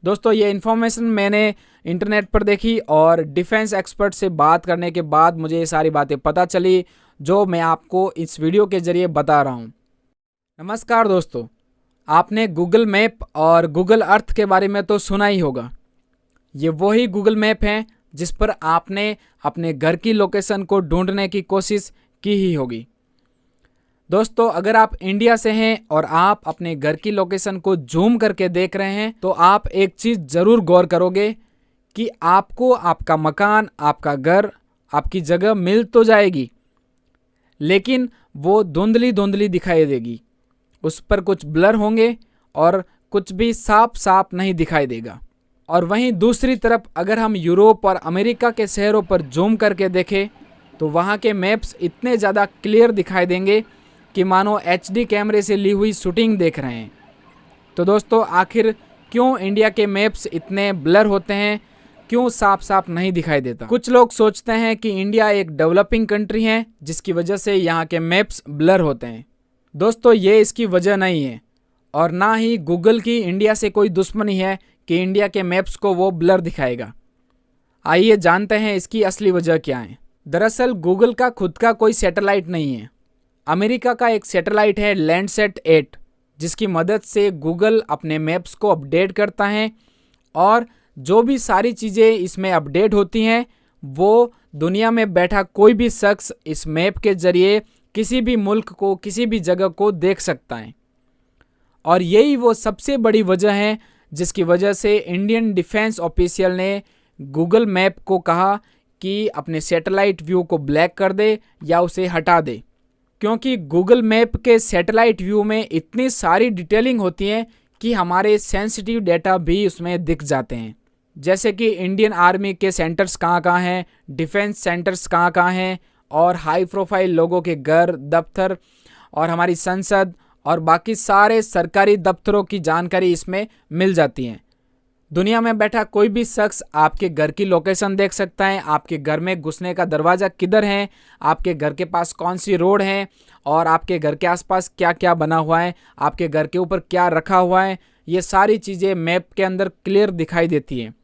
दोस्तों ये इन्फॉर्मेशन मैंने इंटरनेट पर देखी और डिफेंस एक्सपर्ट से बात करने के बाद मुझे ये सारी बातें पता चली जो मैं आपको इस वीडियो के ज़रिए बता रहा हूँ। नमस्कार दोस्तों, आपने गूगल मैप और गूगल अर्थ के बारे में तो सुना ही होगा। ये वही गूगल मैप है जिस पर आपने अपने घर की लोकेशन को ढूंढने की कोशिश की ही होगी। दोस्तों अगर आप इंडिया से हैं और आप अपने घर की लोकेशन को जूम करके देख रहे हैं तो आप एक चीज़ ज़रूर गौर करोगे कि आपको आपका मकान, आपका घर, आपकी जगह मिल तो जाएगी, लेकिन वो धुंधली धुंधली दिखाई देगी। उस पर कुछ ब्लर होंगे और कुछ भी साफ साफ नहीं दिखाई देगा। और वहीं दूसरी तरफ अगर हम यूरोप और अमेरिका के शहरों पर जूम करके देखें तो वहाँ के मैप्स इतने ज़्यादा क्लियर दिखाई देंगे कि मानो HD कैमरे से ली हुई शूटिंग देख रहे हैं। तो दोस्तों आखिर क्यों इंडिया के मैप्स इतने ब्लर होते हैं, क्यों साफ साफ नहीं दिखाई देता? कुछ लोग सोचते हैं कि इंडिया एक डेवलपिंग कंट्री है जिसकी वजह से यहाँ के मैप्स ब्लर होते हैं। दोस्तों ये इसकी वजह नहीं है और ना ही गूगल की इंडिया से कोई दुश्मनी है कि इंडिया के मैप्स को वो ब्लर दिखाएगा। आइए जानते हैं इसकी असली वजह क्या है। दरअसल गूगल का खुद का कोई सैटेलाइट नहीं है। अमेरिका का एक सैटेलाइट है लैंडसैट 8 जिसकी मदद से गूगल अपने मैप्स को अपडेट करता है और जो भी सारी चीज़ें इसमें अपडेट होती हैं वो दुनिया में बैठा कोई भी शख्स इस मैप के ज़रिए किसी भी मुल्क को, किसी भी जगह को देख सकता है। और यही वो सबसे बड़ी वजह है जिसकी वजह से इंडियन डिफेंस ऑफिशियल ने गूगल मैप को कहा कि अपने सैटेलाइट व्यू को ब्लैक कर दे या उसे हटा दे, क्योंकि गूगल मैप के सैटेलाइट व्यू में इतनी सारी डिटेलिंग होती है कि हमारे सेंसिटिव डेटा भी उसमें दिख जाते हैं, जैसे कि इंडियन आर्मी के सेंटर्स कहाँ हैं, डिफेंस सेंटर्स कहाँ हैं और हाई प्रोफाइल लोगों के घर, दफ्तर और हमारी संसद और बाकी सारे सरकारी दफ्तरों की जानकारी इसमें मिल जाती है। दुनिया में बैठा कोई भी शख्स आपके घर की लोकेशन देख सकता है, आपके घर में घुसने का दरवाज़ा किधर है, आपके घर के पास कौन सी रोड है और आपके घर के आसपास क्या क्या बना हुआ है, आपके घर के ऊपर क्या रखा हुआ है। ये सारी चीज़ें मैप के अंदर क्लियर दिखाई देती हैं,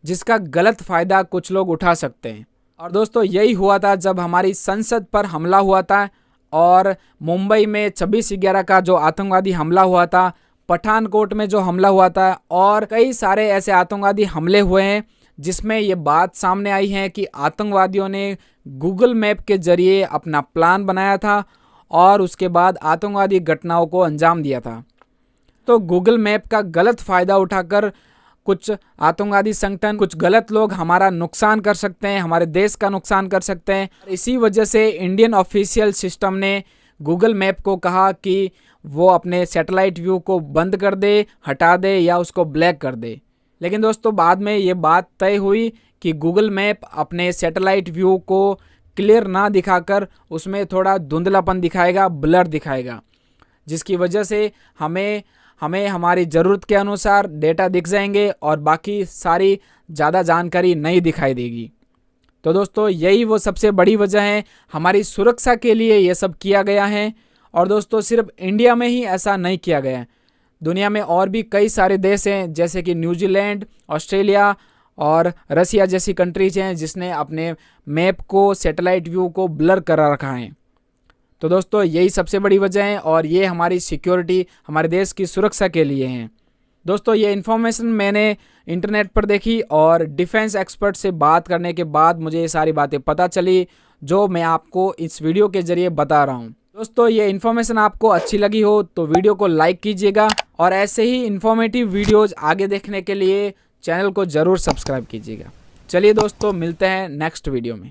जिसका गलत फ़ायदा कुछ लोग उठा सकते हैं। और दोस्तों यही हुआ था जब हमारी संसद पर हमला हुआ था और मुंबई में 26/11 का जो आतंकवादी हमला हुआ था, पठानकोट में जो हमला हुआ था और कई सारे ऐसे आतंकवादी हमले हुए हैं जिसमें ये बात सामने आई है कि आतंकवादियों ने गूगल मैप के ज़रिए अपना प्लान बनाया था और उसके बाद आतंकवादी घटनाओं को अंजाम दिया था। तो गूगल मैप का गलत फ़ायदा उठाकर कुछ आतंकवादी संगठन, कुछ गलत लोग हमारा नुकसान कर सकते हैं, हमारे देश का नुकसान कर सकते हैं। इसी वजह से इंडियन ऑफिशियल सिस्टम ने गूगल मैप को कहा कि वो अपने सैटेलाइट व्यू को बंद कर दे, हटा दे या उसको ब्लैक कर दे। लेकिन दोस्तों बाद में ये बात तय हुई कि गूगल मैप अपने सैटेलाइट व्यू को क्लियर ना दिखाकर उसमें थोड़ा धुंधलापन दिखाएगा, ब्लर दिखाएगा, जिसकी वजह से हमें हमारी ज़रूरत के अनुसार डेटा दिख जाएंगे और बाकी सारी ज़्यादा जानकारी नहीं दिखाई देगी। तो दोस्तों यही वो सबसे बड़ी वजह है, हमारी सुरक्षा के लिए ये सब किया गया है। और दोस्तों सिर्फ इंडिया में ही ऐसा नहीं किया गया है, दुनिया में और भी कई सारे देश हैं जैसे कि न्यूजीलैंड, ऑस्ट्रेलिया और रसिया जैसी कंट्रीज हैं जिसने अपने मैप को, सैटेलाइट व्यू को ब्लर करा रखा है। तो दोस्तों यही सबसे बड़ी वजह है और ये हमारी सिक्योरिटी, हमारे देश की सुरक्षा के लिए हैं। दोस्तों ये इन्फॉर्मेशन मैंने इंटरनेट पर देखी और डिफेंस एक्सपर्ट से बात करने के बाद मुझे ये सारी बातें पता चली जो मैं आपको इस वीडियो के ज़रिए बता रहा हूँ। दोस्तों ये इन्फॉर्मेशन आपको अच्छी लगी हो तो वीडियो को लाइक कीजिएगा और ऐसे ही इन्फॉर्मेटिव वीडियोज़ आगे देखने के लिए चैनल को ज़रूर सब्सक्राइब कीजिएगा। चलिए दोस्तों मिलते हैं नेक्स्ट वीडियो में।